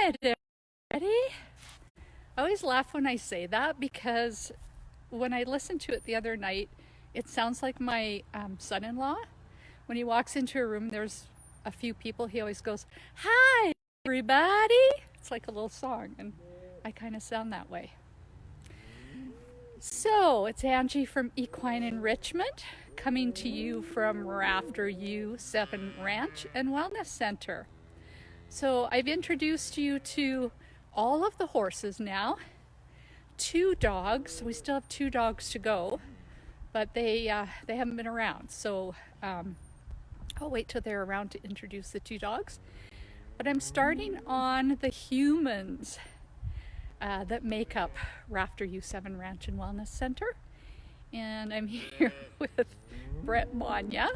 it, everybody. I always laugh when I say that because when I listened to it the other night, it sounds like my son-in-law. When he walks into a room, there's a few people. He always goes, "Hi, everybody." It's like a little song, and I kind of sound that way. So it's Angie from Equine Enrichment, coming to you from Rafter U7 Ranch and Wellness Center. So I've introduced you to all of the horses now. 2 dogs. We still have 2 dogs to go, but they haven't been around. So I'll wait till they're around to introduce the 2 dogs. But I'm starting on the humans that make up Rafter U7 Ranch and Wellness Center. And I'm here with Brett Monea.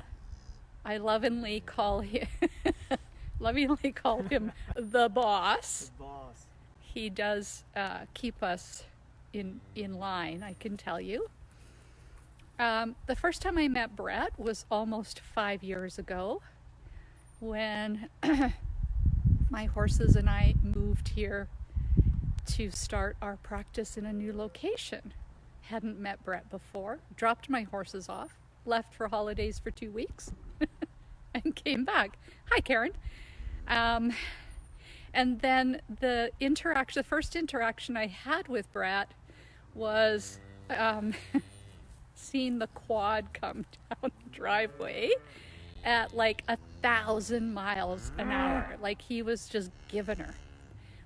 I lovingly call him the boss. The boss. He does keep us in line, I can tell you. The first time I met Brett was almost 5 years ago when my horses and I moved here to start our practice in a new location. Hadn't met Brett before, dropped my horses off, left for holidays for 2 weeks, and came back. Hi, Karen. And then the first interaction I had with Brett was seeing the quad come down the driveway at like 1,000 miles an hour. Like he was just giving her.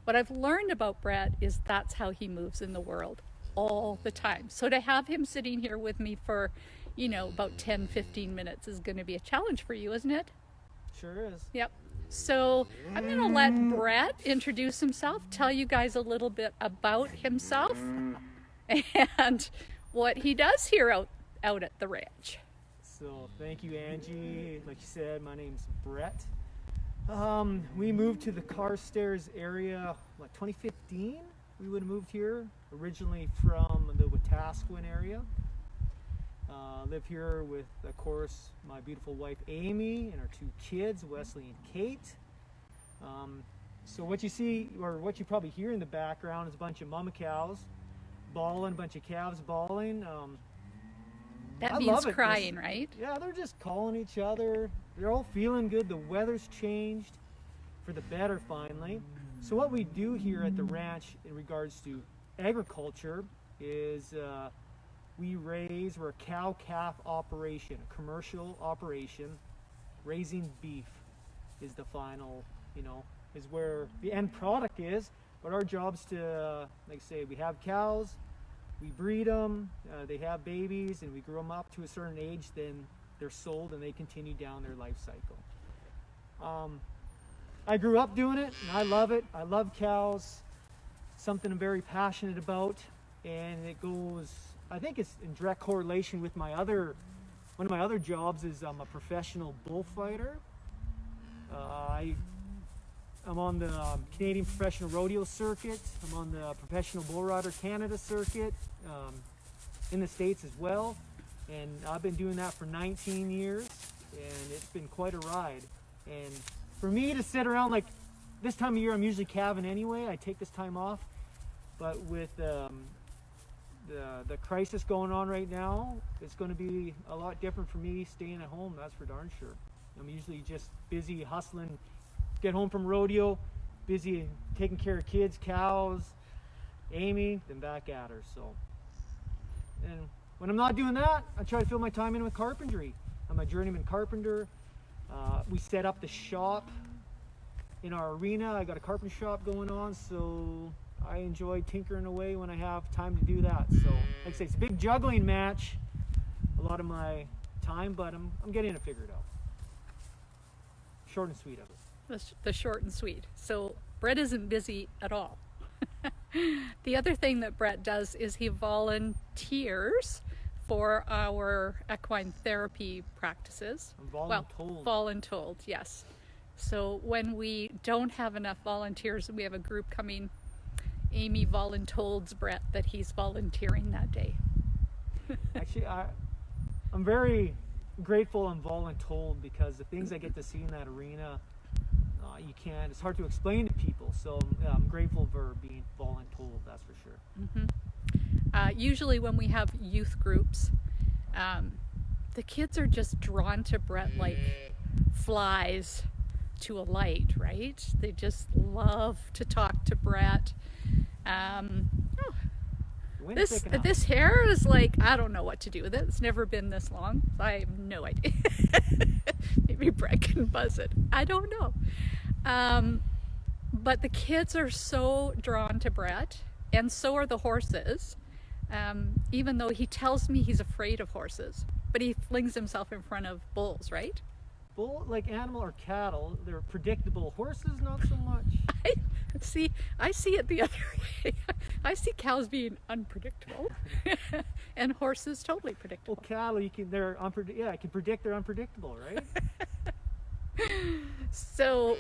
What I've learned about Brett is that's how he moves in the world all the time. So to have him sitting here with me for, about 10, 15 minutes is going to be a challenge for you, isn't it? Sure is. Yep. So I'm going to let Brett introduce himself, tell you guys a little bit about himself and what he does here out at the ranch. So thank you, Angie. Like you said, my name's Brett. We moved to the Carstairs area, 2015? We would have moved here, originally from the Wetaskiwin area. Live here with, of course, my beautiful wife Amy and our 2 kids, Wesley and Kate. So what you see, or what you probably hear in the background, is a bunch of mama cows bawling, a bunch of calves bawling. That means crying, right? Yeah, they're just calling each other. They're all feeling good. The weather's changed for the better finally. So what we do here at the ranch in regards to agriculture is we're a cow-calf operation, a commercial operation. Raising beef is the final, is where the end product is. But our job's to, like I say, we have cows, we breed them, they have babies, and we grow them up to a certain age, then they're sold and they continue down their life cycle. I grew up doing it and I love it. I love cows, something I'm very passionate about, and it goes, I think it's in direct correlation with one of my other jobs is I'm a professional bullfighter. I'm on the Canadian Professional Rodeo Circuit. I'm on the Professional Bull Rider Canada Circuit, in the States as well. And I've been doing that for 19 years, and it's been quite a ride. And for me to sit around, like this time of year, I'm usually calving anyway. I take this time off. But with the crisis going on right now, it's going to be a lot different for me staying at home, that's for darn sure. I'm usually just busy hustling, get home from rodeo, busy taking care of kids, cows, Amy, then back at her. So, and when I'm not doing that, I try to fill my time in with carpentry. I'm a journeyman carpenter. We set up the shop in our arena. I got a carpentry shop going on, so I enjoy tinkering away when I have time to do that. So, like I say, it's a big juggling match, a lot of my time, but I'm getting it figured out. Short and sweet of it. The short and sweet. So Brett isn't busy at all. The other thing that Brett does is he volunteers for our equine therapy practices. Voluntold, yes. So when we don't have enough volunteers and we have a group coming, Amy voluntolds Brett that he's volunteering that day. Actually, I'm very grateful I'm voluntold because the things I get to see in that arena, you can't, it's hard to explain to people. So I'm grateful for being voluntold, that's for sure. Usually when we have youth groups, the kids are just drawn to Brett like flies to a light, right? They just love to talk to Brett. This hair is like, I don't know what to do with it. It's never been this long. I have no idea. Maybe Brett can buzz it. I don't know. But the kids are so drawn to Brett, and so are the horses. Even though he tells me he's afraid of horses, but he flings himself in front of bulls, right? Bull, like animal or cattle, they're predictable. Horses, not so much. I see it the other way. I see cows being unpredictable, and horses totally predictable. Well, cattle, I can predict they're unpredictable, right? So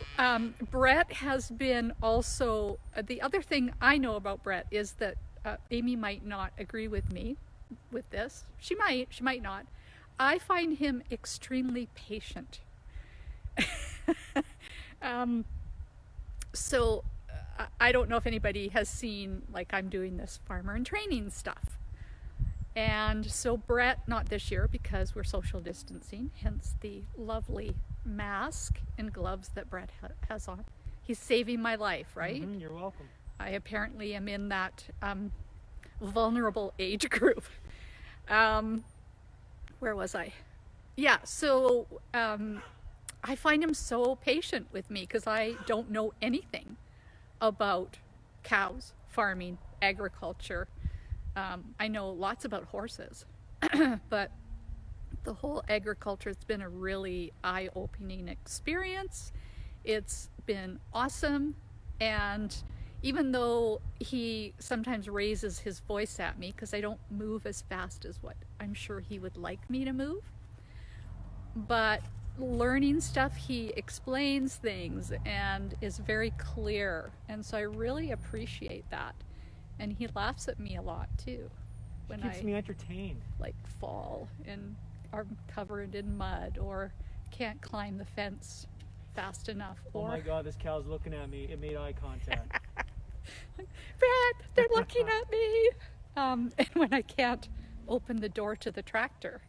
Brett has been also, the other thing I know about Brett is that Amy might not agree with me with this. She might not. I find him extremely patient. So I don't know if anybody has seen, like, I'm doing this farmer and training stuff. And so Brett, not this year because we're social distancing, hence the lovely mask and gloves that Brett has on. He's saving my life, right? You're welcome. I apparently am in that vulnerable age group. Where was I? Yeah, so I find him so patient with me because I don't know anything about cows, farming, agriculture. I know lots about horses, but the whole agriculture, it's been a really eye-opening experience. It's been awesome. And even though he sometimes raises his voice at me because I don't move as fast as what I'm sure he would like me to move, but learning stuff, he explains things and is very clear, and so I really appreciate that. And he laughs at me a lot too when Keeps me entertained. Like fall and are covered in mud or can't climb the fence fast enough. Oh my God, this cow's looking at me. It made eye contact. Brett, they're looking at me. And when I can't open the door to the tractor.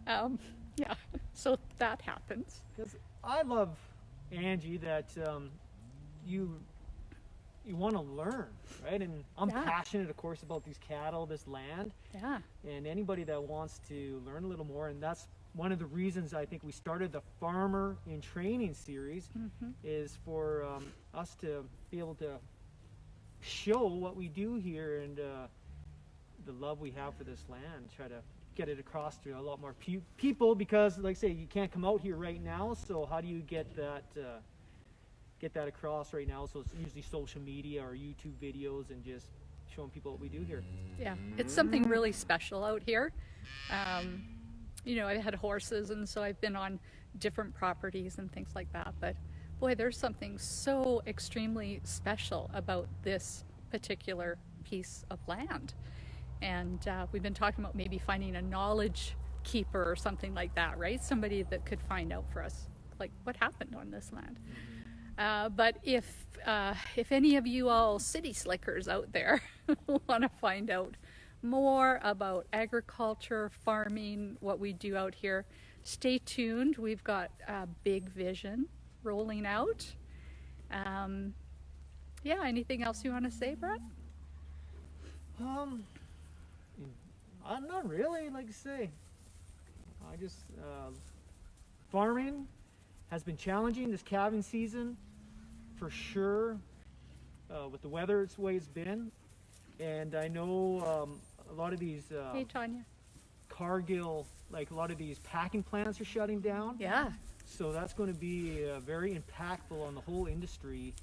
Yeah, so that happens. Because I love, Angie, that you want to learn, right? And I'm passionate, of course, about these cattle, this land. Yeah. And anybody that wants to learn a little more, and that's one of the reasons I think we started the Farmer in Training series, is for us to be able to show what we do here and the love we have for this land, try to get it across to a lot more people, because like I say, you can't come out here right now, so how do you get that across right now? So it's usually social media or YouTube videos and just showing people what we do here. Yeah, it's something really special out here. You know, I had horses, and so I've been on different properties and things like that, but boy, there's something so extremely special about this particular piece of land. And we've been talking about maybe finding a knowledge keeper or something like that, right? Somebody that could find out for us, like, what happened on this land. But if any of you all city slickers out there want to find out more about agriculture, farming, what we do out here, stay tuned. We've got a big vision rolling out. Yeah, anything else you want to say, Brett? Not really, like I say. I just, farming has been challenging this calving season, for sure, with the weather it's the way it's been. And I know a lot of these Hey, Tanya. Cargill, like a lot of these packing plants are shutting down. Yeah. So that's going to be very impactful on the whole industry.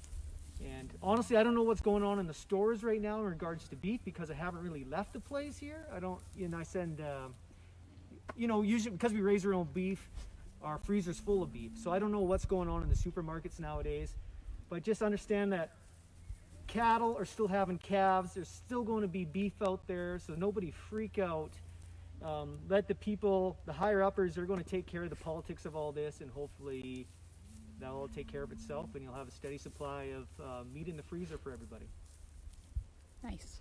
And honestly, I don't know what's going on in the stores right now in regards to beef, because I haven't really left the place here. I send, usually because we raise our own beef, our freezer's full of beef. So I don't know what's going on in the supermarkets nowadays, but just understand that cattle are still having calves. There's still going to be beef out there, so nobody freak out. Let the people, the higher uppers, are going to take care of the politics of all this, and hopefully that'll take care of itself, and you'll have a steady supply of meat in the freezer for everybody. Nice.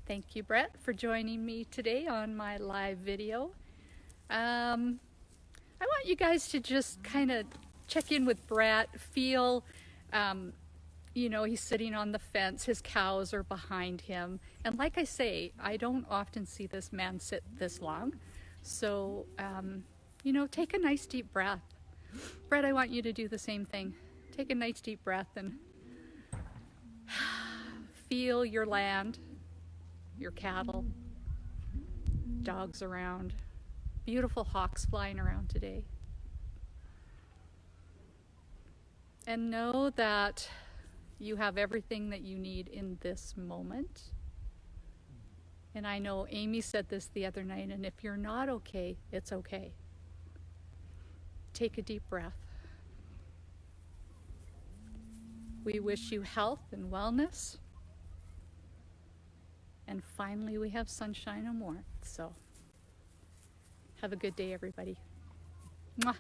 Thank you, Brett, for joining me today on my live video. I want you guys to just kind of check in with Brett, feel, you know, he's sitting on the fence, his cows are behind him. And like I say, I don't often see this man sit this long. So, you know, take a nice deep breath. Brett, I want you to do the same thing. Take a nice deep breath and feel your land, your cattle, dogs around, beautiful hawks flying around today. And know that you have everything that you need in this moment. And I know Amy said this the other night, and if you're not okay, it's okay. Take a deep breath. We wish you health and wellness. And finally, we have sunshine and warmth. So have a good day, everybody. Mwah.